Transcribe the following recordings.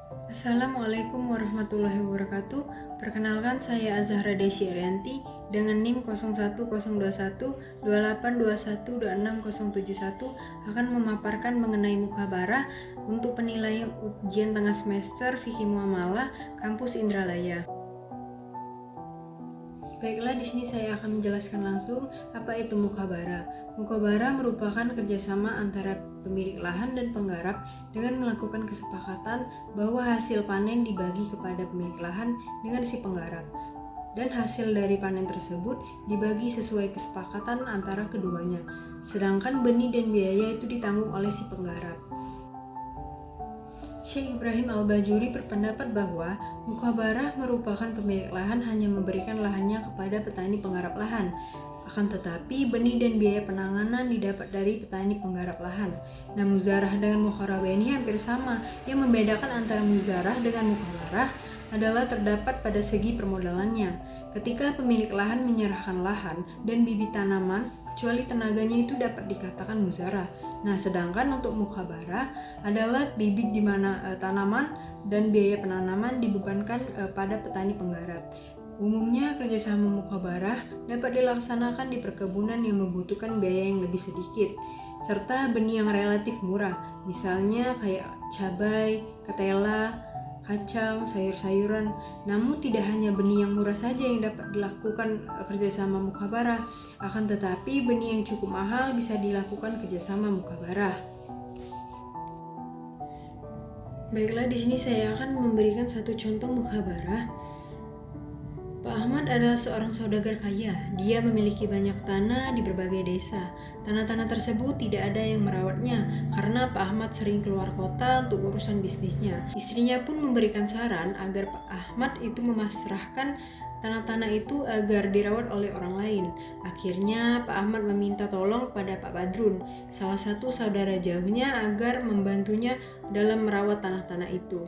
Assalamualaikum warahmatullahi wabarakatuh. Perkenalkan, saya Azahra Desy Arianti dengan NIM 012128212671 akan memaparkan mengenai mukhabarah untuk penilaian ujian tengah semester Fikih Muamalah Kampus Indralaya. Baiklah, di sini saya akan menjelaskan langsung apa itu mukhabarah. Mukhabarah merupakan kerjasama antara pemilik lahan dan penggarap dengan melakukan kesepakatan bahwa hasil panen dibagi kepada pemilik lahan dengan si penggarap, dan hasil dari panen tersebut dibagi sesuai kesepakatan antara keduanya, sedangkan benih dan biaya itu ditanggung oleh si penggarap. Syekh Ibrahim Al-Bajuri berpendapat bahwa mukhabarah merupakan pemilik lahan hanya memberikan lahannya kepada petani penggarap lahan. Akan tetapi benih dan biaya penanganan didapat dari petani penggarap lahan. Nah, muzarah dengan mukharabah ini hampir sama. Yang membedakan antara muzarah dengan mukhabarah adalah terdapat pada segi permodalannya. Ketika pemilik lahan menyerahkan lahan dan bibit tanaman, kecuali tenaganya itu dapat dikatakan muzarah. Nah, sedangkan untuk mukhabarah adalah bibit di mana tanaman dan biaya penanaman dibebankan pada petani penggarap. Umumnya kerjasama mukhabarah dapat dilaksanakan di perkebunan yang membutuhkan biaya yang lebih sedikit, serta benih yang relatif murah, misalnya kayak cabai, ketela, kacang, sayur-sayuran. Namun tidak hanya benih yang murah saja yang dapat dilakukan kerjasama mukhabarah, akan tetapi benih yang cukup mahal bisa dilakukan kerjasama mukhabarah. Baiklah, di sini saya akan memberikan satu contoh mukhabarah. Pak Ahmad adalah seorang saudagar kaya. Dia memiliki banyak tanah di berbagai desa. Tanah-tanah tersebut tidak ada yang merawatnya karena Pak Ahmad sering keluar kota untuk urusan bisnisnya. Istrinya pun memberikan saran agar Pak Ahmad itu memasrahkan tanah-tanah itu agar dirawat oleh orang lain. Akhirnya Pak Ahmad meminta tolong kepada Pak Badrun, salah satu saudara jauhnya, agar membantunya dalam merawat tanah-tanah itu.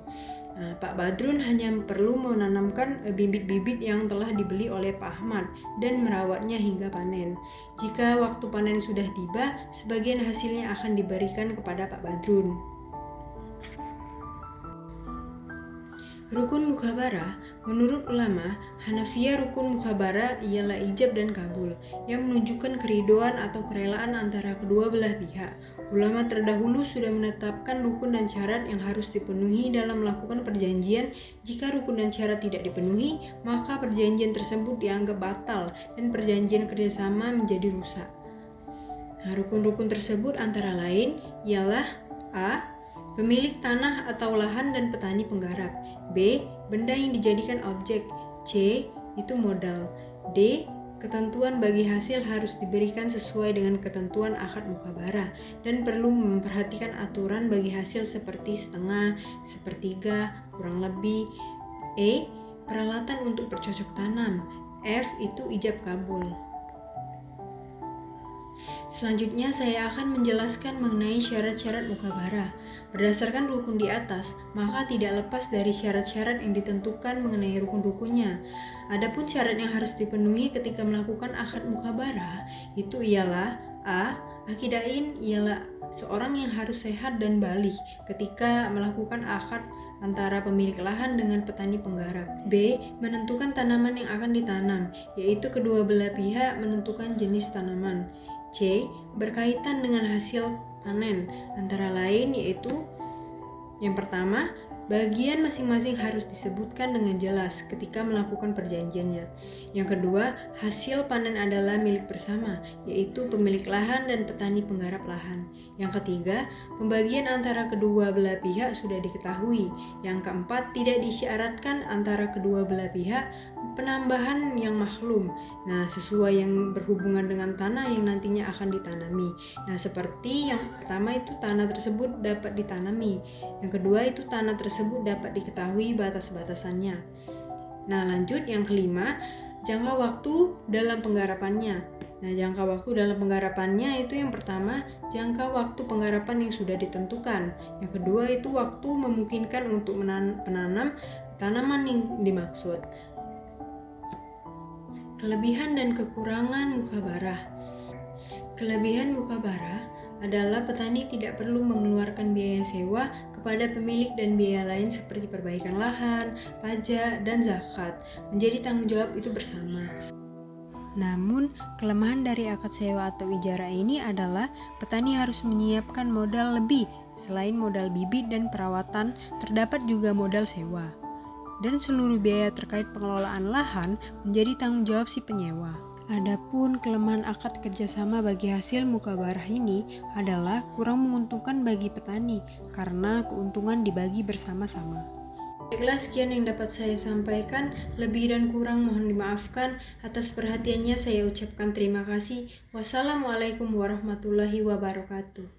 Pak Badrun hanya perlu menanamkan bibit-bibit yang telah dibeli oleh Pak Ahmad dan merawatnya hingga panen. Jika waktu panen sudah tiba, sebagian hasilnya akan diberikan kepada Pak Badrun. Rukun mukhabarah, menurut ulama Hanafiyah, rukun mukhabarah ialah ijab dan kabul, yang menunjukkan keridoan atau kerelaan antara kedua belah pihak. Ulama terdahulu sudah menetapkan rukun dan syarat yang harus dipenuhi dalam melakukan perjanjian. Jika rukun dan syarat tidak dipenuhi, maka perjanjian tersebut dianggap batal dan perjanjian kerjasama menjadi rusak. Nah, rukun-rukun tersebut antara lain ialah A. Pemilik tanah atau lahan dan petani penggarap. B. Benda yang dijadikan objek. C. Itu modal. D. Ketentuan bagi hasil harus diberikan sesuai dengan ketentuan akad mukhabarah dan perlu memperhatikan aturan bagi hasil seperti setengah, sepertiga, kurang lebih. E. Peralatan untuk bercocok tanam. F. Itu ijab kabul. Selanjutnya saya akan menjelaskan mengenai syarat-syarat mukhabarah. Berdasarkan rukun di atas, maka tidak lepas dari syarat-syarat yang ditentukan mengenai rukun-rukunnya. Adapun syarat yang harus dipenuhi ketika melakukan akad mukhabarah itu ialah A. Akidain ialah seorang yang harus sehat dan baligh ketika melakukan akad antara pemilik lahan dengan petani penggarap. B. Menentukan tanaman yang akan ditanam, yaitu kedua belah pihak menentukan jenis tanaman. C. Berkaitan dengan hasil panen, antara lain yaitu yang pertama, bagian masing-masing harus disebutkan dengan jelas ketika melakukan perjanjiannya. Yang kedua, hasil panen adalah milik bersama, yaitu pemilik lahan dan petani penggarap lahan. Yang ketiga, pembagian antara kedua belah pihak sudah diketahui. Yang keempat, tidak disyaratkan antara kedua belah pihak penambahan yang maklum. Nah, sesuai yang berhubungan dengan tanah yang nantinya akan ditanami. Nah, seperti yang pertama itu tanah tersebut dapat ditanami. Yang kedua itu tanah tersebut dapat diketahui batas-batasannya. Nah, lanjut yang kelima, jangka waktu dalam penggarapannya. Nah, jangka waktu dalam penggarapannya itu yang pertama, jangka waktu penggarapan yang sudah ditentukan. Yang kedua itu waktu memungkinkan untuk penanam tanaman yang dimaksud. Kelebihan dan kekurangan mukhabarah. Kelebihan mukhabarah adalah petani tidak perlu mengeluarkan biaya sewa kepada kepada pemilik dan biaya lain seperti perbaikan lahan, pajak, dan zakat. Menjadi tanggung jawab itu bersama. Namun, kelemahan dari akad sewa atau ijarah ini adalah petani harus menyiapkan modal lebih. Selain modal bibit dan perawatan, terdapat juga modal sewa. Dan seluruh biaya terkait pengelolaan lahan menjadi tanggung jawab si penyewa. Adapun kelemahan akad kerjasama bagi hasil mukabarah ini adalah kurang menguntungkan bagi petani karena keuntungan dibagi bersama-sama. Baiklah, sekian yang dapat saya sampaikan. Lebih dan kurang mohon dimaafkan. Atas perhatiannya saya ucapkan terima kasih. Wassalamualaikum warahmatullahi wabarakatuh.